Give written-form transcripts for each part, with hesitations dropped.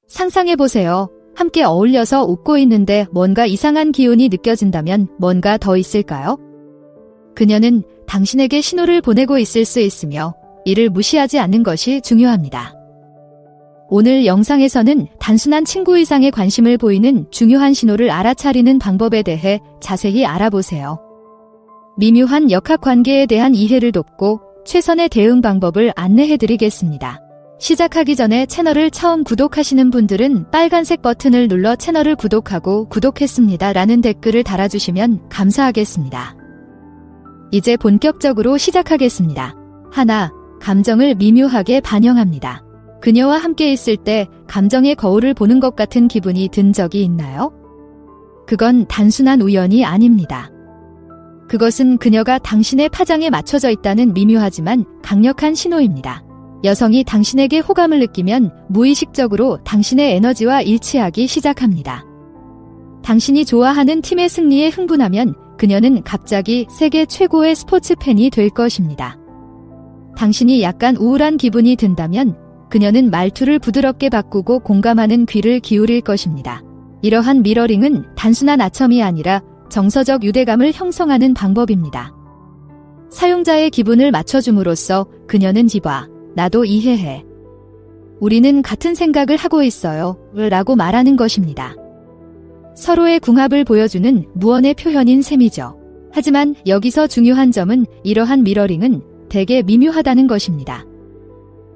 상상해보세요. 함께 어울려서 웃고 있는데 뭔가 이상한 기운이 느껴진다면 뭔가 더 있을까요? 그녀는 당신에게 신호를 보내고 있을 수 있으며 이를 무시하지 않는 것이 중요합니다. 오늘 영상에서는 단순한 친구 이상의 관심을 보이는 중요한 신호를 알아차리는 방법에 대해 자세히 알아보세요. 미묘한 역학관계에 대한 이해를 돕고 최선의 대응 방법을 안내해드리겠습니다. 시작하기 전에 채널을 처음 구독하시는 분들은 빨간색 버튼을 눌러 채널을 구독하고 구독했습니다 라는 댓글을 달아주시면 감사하겠습니다. 이제 본격적으로 시작하겠습니다. 하나, 감정을 미묘하게 반영합니다. 그녀와 함께 있을 때 감정의 거울을 보는 것 같은 기분이 든 적이 있나요? 그건 단순한 우연이 아닙니다. 그것은 그녀가 당신의 파장에 맞춰져 있다는 미묘하지만 강력한 신호입니다. 여성이 당신에게 호감을 느끼면 무의식적으로 당신의 에너지와 일치하기 시작합니다. 당신이 좋아하는 팀의 승리에 흥분하면 그녀는 갑자기 세계 최고의 스포츠 팬이 될 것입니다. 당신이 약간 우울한 기분이 든다면 그녀는 말투를 부드럽게 바꾸고 공감하는 귀를 기울일 것입니다. 이러한 미러링은 단순한 아첨이 아니라 정서적 유대감을 형성하는 방법입니다. 사용자의 기분을 맞춰줌으로써 그녀는 지봐, 나도 이해해. 우리는 같은 생각을 하고 있어요. 라고 말하는 것입니다. 서로의 궁합을 보여주는 무언의 표현인 셈이죠. 하지만 여기서 중요한 점은 이러한 미러링은 되게 미묘하다는 것입니다.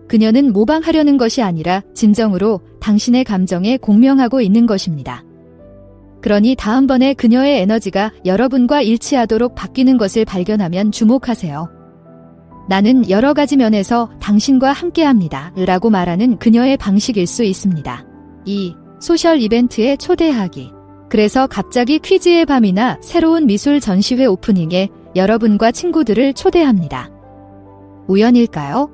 그녀는 모방하려는 것이 아니라 진정으로 당신의 감정에 공명하고 있는 것입니다. 그러니 다음번에 그녀의 에너지가 여러분과 일치하도록 바뀌는 것을 발견하면 주목하세요. 나는 여러 가지 면에서 당신과 함께합니다. 라고 말하는 그녀의 방식일 수 있습니다. 2. 소셜 이벤트에 초대하기. 그래서 갑자기 퀴즈의 밤이나 새로운 미술 전시회 오프닝에 여러분과 친구들을 초대합니다. 우연일까요?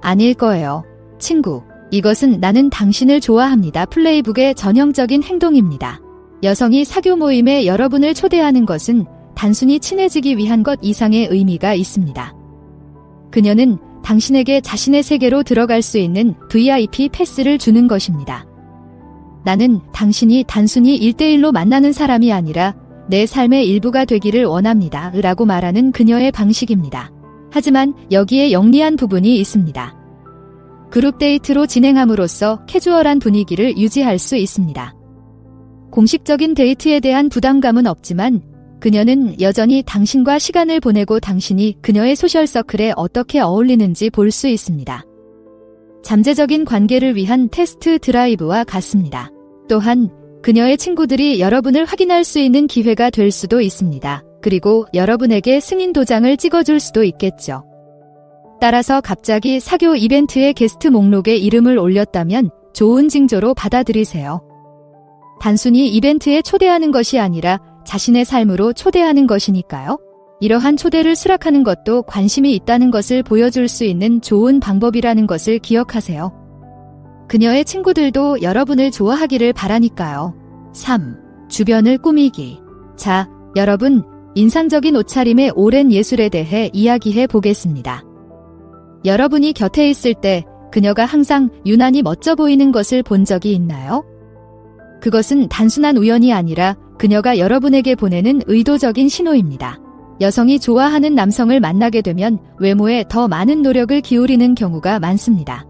아닐 거예요. 친구, 이것은 나는 당신을 좋아합니다. 플레이북의 전형적인 행동입니다. 여성이 사교 모임에 여러분을 초대하는 것은 단순히 친해지기 위한 것 이상의 의미가 있습니다. 그녀는 당신에게 자신의 세계로 들어갈 수 있는 VIP 패스를 주는 것입니다. 나는 당신이 단순히 1대1로 만나는 사람이 아니라 내 삶의 일부가 되기를 원합니다. 라고 말하는 그녀의 방식입니다. 하지만 여기에 영리한 부분이 있습니다. 그룹 데이트로 진행함으로써 캐주얼한 분위기를 유지할 수 있습니다. 공식적인 데이트에 대한 부담감은 없지만 그녀는 여전히 당신과 시간을 보내고 당신이 그녀의 소셜서클에 어떻게 어울리는지 볼 수 있습니다. 잠재적인 관계를 위한 테스트 드라이브와 같습니다. 또한 그녀의 친구들이 여러분을 확인할 수 있는 기회가 될 수도 있습니다. 그리고 여러분에게 승인 도장을 찍어줄 수도 있겠죠. 따라서 갑자기 사교 이벤트의 게스트 목록에 이름을 올렸다면 좋은 징조로 받아들이세요. 단순히 이벤트에 초대하는 것이 아니라 자신의 삶으로 초대하는 것이니까요. 이러한 초대를 수락하는 것도 관심이 있다는 것을 보여줄 수 있는 좋은 방법이라는 것을 기억하세요. 그녀의 친구들도 여러분을 좋아하기를 바라니까요. 3. 주변을 꾸미기. 자, 여러분, 인상적인 옷차림의 오랜 예술에 대해 이야기해 보겠습니다. 여러분이 곁에 있을 때 그녀가 항상 유난히 멋져 보이는 것을 본 적이 있나요? 그것은 단순한 우연이 아니라 그녀가 여러분에게 보내는 의도적인 신호입니다. 여성이 좋아하는 남성을 만나게 되면 외모에 더 많은 노력을 기울이는 경우가 많습니다.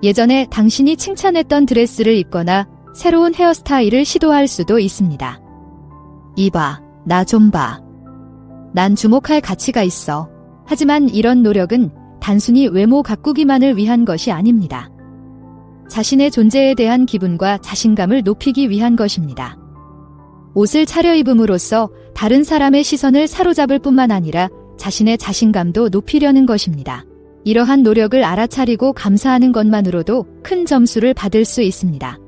예전에 당신이 칭찬했던 드레스를 입거나 새로운 헤어스타일을 시도할 수도 있습니다. 이봐, 나 좀 봐. 난 주목할 가치가 있어. 하지만 이런 노력은 단순히 외모 가꾸기만을 위한 것이 아닙니다. 자신의 존재에 대한 기분과 자신감을 높이기 위한 것입니다. 옷을 차려입음으로써 다른 사람의 시선을 사로잡을 뿐만 아니라 자신의 자신감도 높이려는 것입니다. 이러한 노력을 알아차리고 감사하는 것만으로도 큰 점수를 받을 수 있습니다.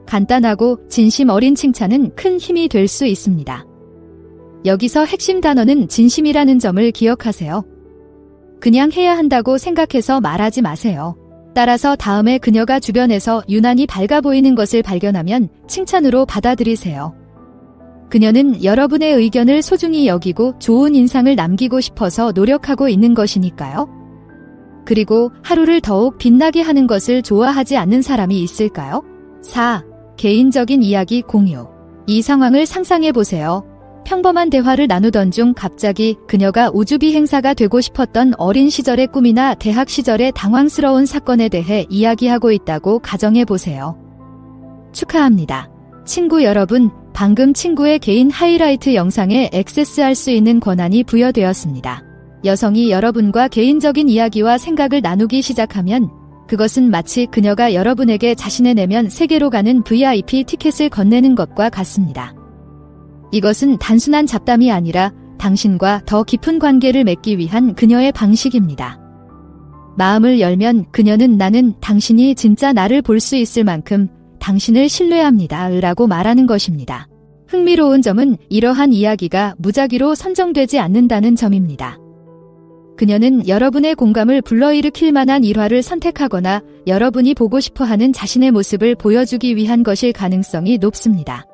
간단하고 진심 어린 칭찬은 큰 힘이 될 수 있습니다. 여기서 핵심 단어는 진심이라는 점을 기억하세요. 그냥 해야 한다고 생각해서 말하지 마세요. 따라서 다음에 그녀가 주변에서 유난히 밝아 보이는 것을 발견하면 칭찬으로 받아들이세요. 그녀는 여러분의 의견을 소중히 여기고 좋은 인상을 남기고 싶어서 노력하고 있는 것이니까요. 그리고 하루를 더욱 빛나게 하는 것을 좋아하지 않는 사람이 있을까요? 4. 개인적인 이야기 공유. 이 상황을 상상해 보세요. 평범한 대화를 나누던 중 갑자기 그녀가 우주비행사가 되고 싶었던 어린 시절의 꿈이나 대학 시절의 당황스러운 사건에 대해 이야기하고 있다고 가정해 보세요. 축하합니다. 친구 여러분, 방금 친구의 개인 하이라이트 영상에 액세스할 수 있는 권한이 부여되었습니다. 여성이 여러분과 개인적인 이야기와 생각을 나누기 시작하면 그것은 마치 그녀가 여러분에게 자신의 내면 세계로 가는 VIP 티켓을 건네는 것과 같습니다. 이것은 단순한 잡담이 아니라 당신과 더 깊은 관계를 맺기 위한 그녀의 방식입니다. 마음을 열면 그녀는 나는 당신이 진짜 나를 볼 수 있을 만큼 당신을 신뢰합니다. 라고 말하는 것입니다. 흥미로운 점은 이러한 이야기가 무작위로 선정되지 않는다는 점입니다. 그녀는 여러분의 공감을 불러일으킬 만한 일화를 선택하거나 여러분이 보고 싶어하는 자신의 모습을 보여주기 위한 것일 가능성이 높습니다.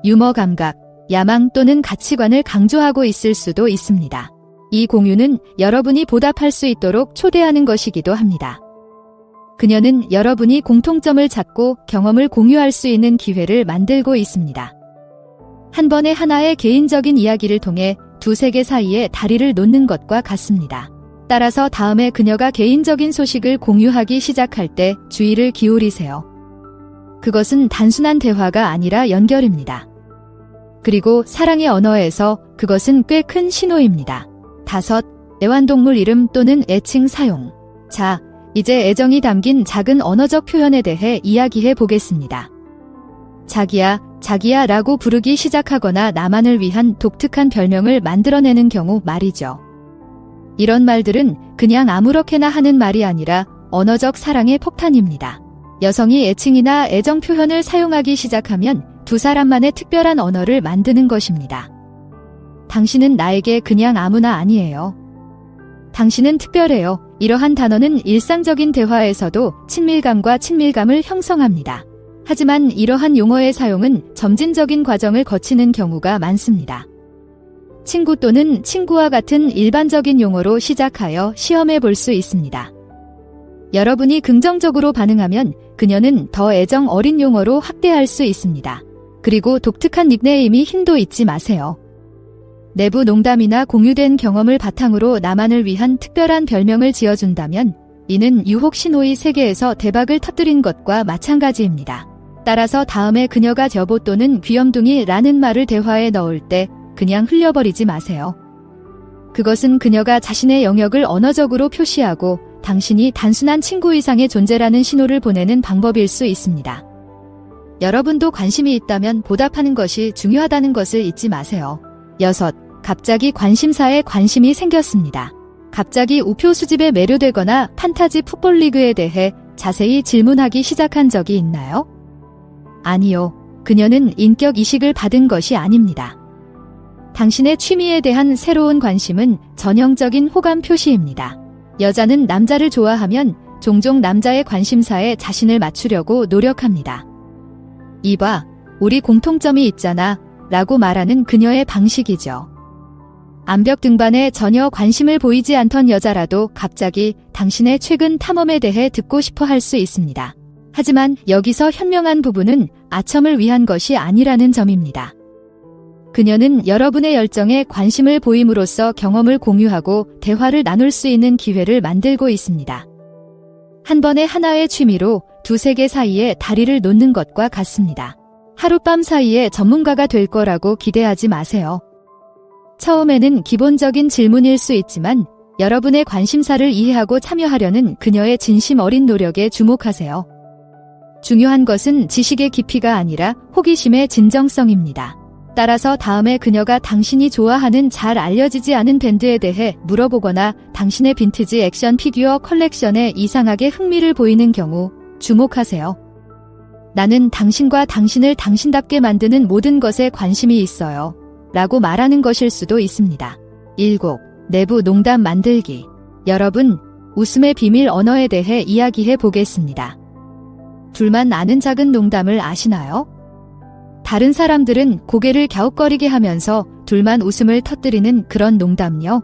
유머 감각, 야망 또는 가치관을 강조하고 있을 수도 있습니다. 이 공유는 여러분이 보답할 수 있도록 초대하는 것이기도 합니다. 그녀는 여러분이 공통점을 찾고 경험을 공유할 수 있는 기회를 만들고 있습니다. 한 번에 하나의 개인적인 이야기를 통해 두 세계 사이에 다리를 놓는 것과 같습니다. 따라서 다음에 그녀가 개인적인 소식을 공유하기 시작할 때 주의를 기울이세요. 그것은 단순한 대화가 아니라 연결입니다. 그리고 사랑의 언어에서 그것은 꽤 큰 신호입니다. 5. 애완동물 이름 또는 애칭 사용. 자, 이제 애정이 담긴 작은 언어적 표현에 대해 이야기해 보겠습니다. 자기야, 자기야 라고 부르기 시작하거나 나만을 위한 독특한 별명을 만들어내는 경우 말이죠. 이런 말들은 그냥 아무렇게나 하는 말이 아니라 언어적 사랑의 폭탄입니다. 여성이 애칭이나 애정 표현을 사용하기 시작하면 두 사람만의 특별한 언어를 만드는 것입니다. 당신은 나에게 그냥 아무나 아니에요. 당신은 특별해요. 이러한 단어는 일상적인 대화에서도 친밀감과 친밀감을 형성합니다. 하지만 이러한 용어의 사용은 점진적인 과정을 거치는 경우가 많습니다. 친구 또는 친구와 같은 일반적인 용어로 시작하여 시험해 볼 수 있습니다. 여러분이 긍정적으로 반응하면 그녀는 더 애정 어린 용어로 확대할 수 있습니다. 그리고 독특한 닉네임이 힌도 잊지 마세요. 내부 농담이나 공유된 경험을 바탕으로 나만을 위한 특별한 별명을 지어준다면 이는 유혹 신호의 세계에서 대박을 터뜨린 것과 마찬가지입니다. 따라서 다음에 그녀가 여보 또는 귀염둥이라는 말을 대화에 넣을 때 그냥 흘려버리지 마세요. 그것은 그녀가 자신의 영역을 언어적으로 표시하고 당신이 단순한 친구 이상의 존재라는 신호를 보내는 방법일 수 있습니다. 여러분도 관심이 있다면 보답하는 것이 중요하다는 것을 잊지 마세요. 6. 갑자기 관심사에 관심이 생겼습니다. 갑자기 우표 수집에 매료되거나 판타지 풋볼 리그에 대해 자세히 질문하기 시작한 적이 있나요? 아니요. 그녀는 인격 이식을 받은 것이 아닙니다. 당신의 취미에 대한 새로운 관심은 전형적인 호감 표시입니다. 여자는 남자를 좋아하면 종종 남자의 관심사에 자신을 맞추려고 노력합니다. 이봐, 우리 공통점이 있잖아 라고 말하는 그녀의 방식이죠. 암벽 등반에 전혀 관심을 보이지 않던 여자라도 갑자기 당신의 최근 탐험에 대해 듣고 싶어 할 수 있습니다. 하지만 여기서 현명한 부분은 아첨을 위한 것이 아니라는 점입니다. 그녀는 여러분의 열정에 관심을 보임으로써 경험을 공유하고 대화를 나눌 수 있는 기회를 만들고 있습니다. 한 번에 하나의 취미로 두 세계 사이에 다리를 놓는 것과 같습니다. 하룻밤 사이에 전문가가 될 거라고 기대하지 마세요. 처음에는 기본적인 질문일 수 있지만 여러분의 관심사를 이해하고 참여하려는 그녀의 진심 어린 노력에 주목하세요. 중요한 것은 지식의 깊이가 아니라 호기심의 진정성입니다. 따라서 다음에 그녀가 당신이 좋아하는 잘 알려지지 않은 밴드에 대해 물어보거나 당신의 빈티지 액션 피규어 컬렉션에 이상하게 흥미를 보이는 경우 주목하세요. 나는 당신과 당신을 당신답게 만드는 모든 것에 관심이 있어요. 라고 말하는 것일 수도 있습니다. 7. 내부 농담 만들기. 여러분, 웃음의 비밀 언어에 대해 이야기해 보겠습니다. 둘만 아는 작은 농담을 아시나요? 다른 사람들은 고개를 갸웃거리게 하면서 둘만 웃음을 터뜨리는 그런 농담요.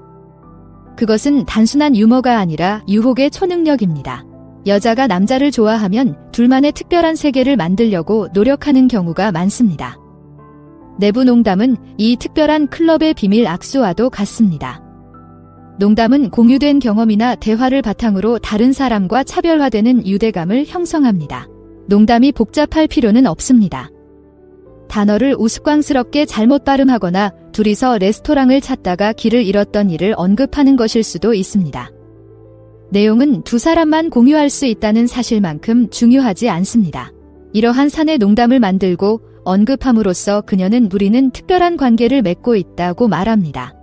그것은 단순한 유머가 아니라 유혹의 초능력입니다. 여자가 남자를 좋아하면 둘만의 특별한 세계를 만들려고 노력하는 경우가 많습니다. 내부 농담은 이 특별한 클럽의 비밀 악수와도 같습니다. 농담은 공유된 경험이나 대화를 바탕으로 다른 사람과 차별화되는 유대감을 형성합니다. 농담이 복잡할 필요는 없습니다. 단어를 우스꽝스럽게 잘못 발음하거나 둘이서 레스토랑을 찾다가 길을 잃었던 일을 언급하는 것일 수도 있습니다. 내용은 두 사람만 공유할 수 있다는 사실만큼 중요하지 않습니다. 이러한 산의 농담을 만들고 언급함으로써 그녀는 우리는 특별한 관계를 맺고 있다고 말합니다.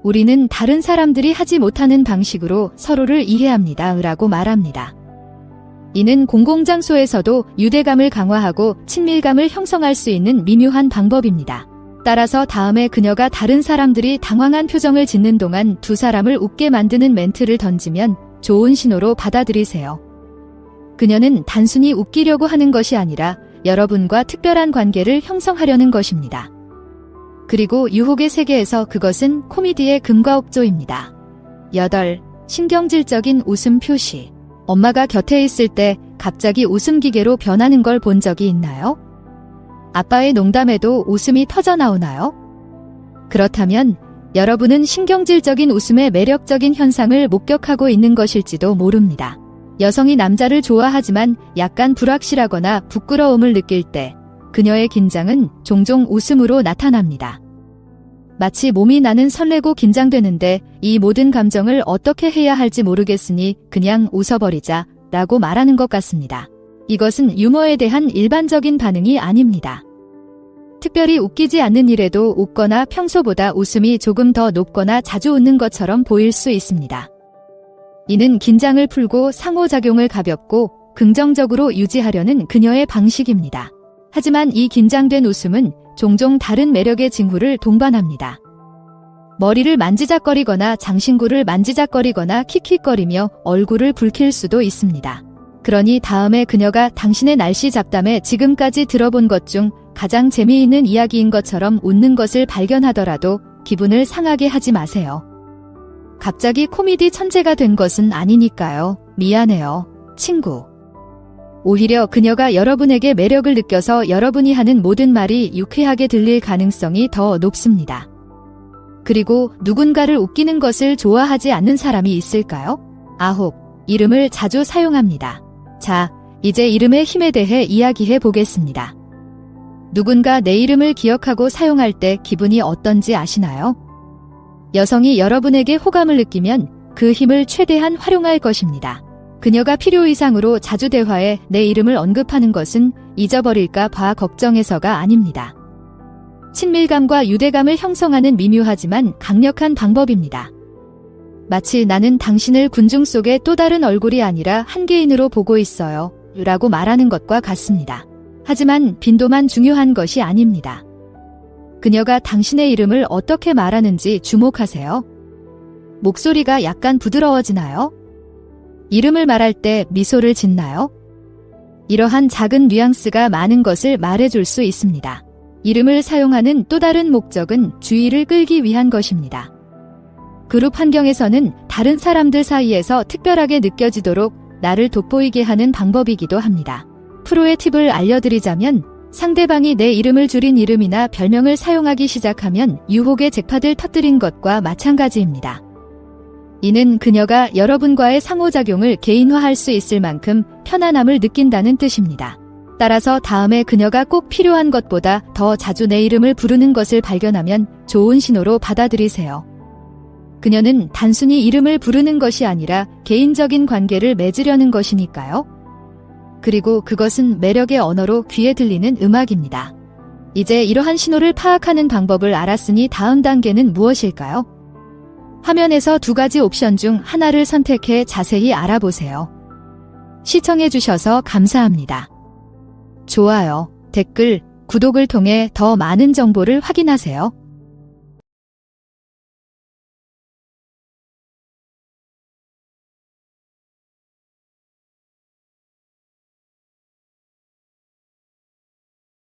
우리는 다른 사람들이 하지 못하는 방식으로 서로를 이해합니다. 라고 말합니다. 이는 공공장소에서도 유대감을 강화하고 친밀감을 형성할 수 있는 미묘한 방법입니다. 따라서 다음에 그녀가 다른 사람들이 당황한 표정을 짓는 동안 두 사람을 웃게 만드는 멘트를 던지면 좋은 신호로 받아들이세요. 그녀는 단순히 웃기려고 하는 것이 아니라 여러분과 특별한 관계를 형성하려는 것입니다. 그리고 유혹의 세계에서 그것은 코미디의 금과옥조입니다. 8. 신경질적인 웃음 표시. 엄마가 곁에 있을 때 갑자기 웃음 기계로 변하는 걸 본 적이 있나요? 아빠의 농담에도 웃음이 터져 나오나요? 그렇다면 여러분은 신경질적인 웃음의 매력적인 현상을 목격하고 있는 것일지도 모릅니다. 여성이 남자를 좋아하지만 약간 불확실하거나 부끄러움을 느낄 때 그녀의 긴장은 종종 웃음으로 나타납니다. 마치 몸이 나는 설레고 긴장되는데 이 모든 감정을 어떻게 해야 할지 모르겠으니 그냥 웃어버리자 라고 말하는 것 같습니다. 이것은 유머에 대한 일반적인 반응이 아닙니다. 특별히 웃기지 않는 일에도 웃거나 평소보다 웃음이 조금 더 높거나 자주 웃는 것처럼 보일 수 있습니다. 이는 긴장을 풀고 상호작용을 가볍고 긍정적으로 유지하려는 그녀의 방식입니다. 하지만 이 긴장된 웃음은 종종 다른 매력의 징후를 동반합니다. 머리를 만지작거리거나 장신구를 만지작거리거나 킥킥거리며 얼굴을 붉힐 수도 있습니다. 그러니 다음에 그녀가 당신의 날씨 잡담에 지금까지 들어본 것 중 가장 재미있는 이야기인 것처럼 웃는 것을 발견하더라도 기분을 상하게 하지 마세요. 갑자기 코미디 천재가 된 것은 아니니까요. 미안해요, 친구. 오히려 그녀가 여러분에게 매력을 느껴서 여러분이 하는 모든 말이 유쾌하게 들릴 가능성이 더 높습니다. 그리고 누군가를 웃기는 것을 좋아하지 않는 사람이 있을까요? 9. 이름을 자주 사용합니다. 자, 이제 이름의 힘에 대해 이야기해 보겠습니다. 누군가 내 이름을 기억하고 사용할 때 기분이 어떤지 아시나요? 여성이 여러분에게 호감을 느끼면 그 힘을 최대한 활용할 것입니다. 그녀가 필요 이상으로 자주 대화에 내 이름을 언급하는 것은 잊어버릴까 봐 걱정해서가 아닙니다. 친밀감과 유대감을 형성하는 미묘하지만 강력한 방법입니다. 마치 나는 당신을 군중 속의 또 다른 얼굴이 아니라 한 개인으로 보고 있어요 라고 말하는 것과 같습니다. 하지만 빈도만 중요한 것이 아닙니다. 그녀가 당신의 이름을 어떻게 말하는지 주목하세요. 목소리가 약간 부드러워지나요? 이름을 말할 때 미소를 짓나요? 이러한 작은 뉘앙스가 많은 것을 말해줄 수 있습니다. 이름을 사용하는 또 다른 목적은 주의를 끌기 위한 것입니다. 그룹 환경에서는 다른 사람들 사이에서 특별하게 느껴지도록 나를 돋보이게 하는 방법이기도 합니다. 프로의 팁을 알려드리자면 상대방이 내 이름을 줄인 이름이나 별명을 사용하기 시작하면 유혹의 잭팟을 터뜨린 것과 마찬가지입니다. 이는 그녀가 여러분과의 상호작용을 개인화할 수 있을 만큼 편안함을 느낀다는 뜻입니다. 따라서 다음에 그녀가 꼭 필요한 것보다 더 자주 내 이름을 부르는 것을 발견하면 좋은 신호로 받아들이세요. 그녀는 단순히 이름을 부르는 것이 아니라 개인적인 관계를 맺으려는 것이니까요. 그리고 그것은 매력의 언어로 귀에 들리는 음악입니다. 이제 이러한 신호를 파악하는 방법을 알았으니 다음 단계는 무엇일까요? 화면에서 두 가지 옵션 중 하나를 선택해 자세히 알아보세요. 시청해주셔서 감사합니다. 좋아요, 댓글, 구독을 통해 더 많은 정보를 확인하세요.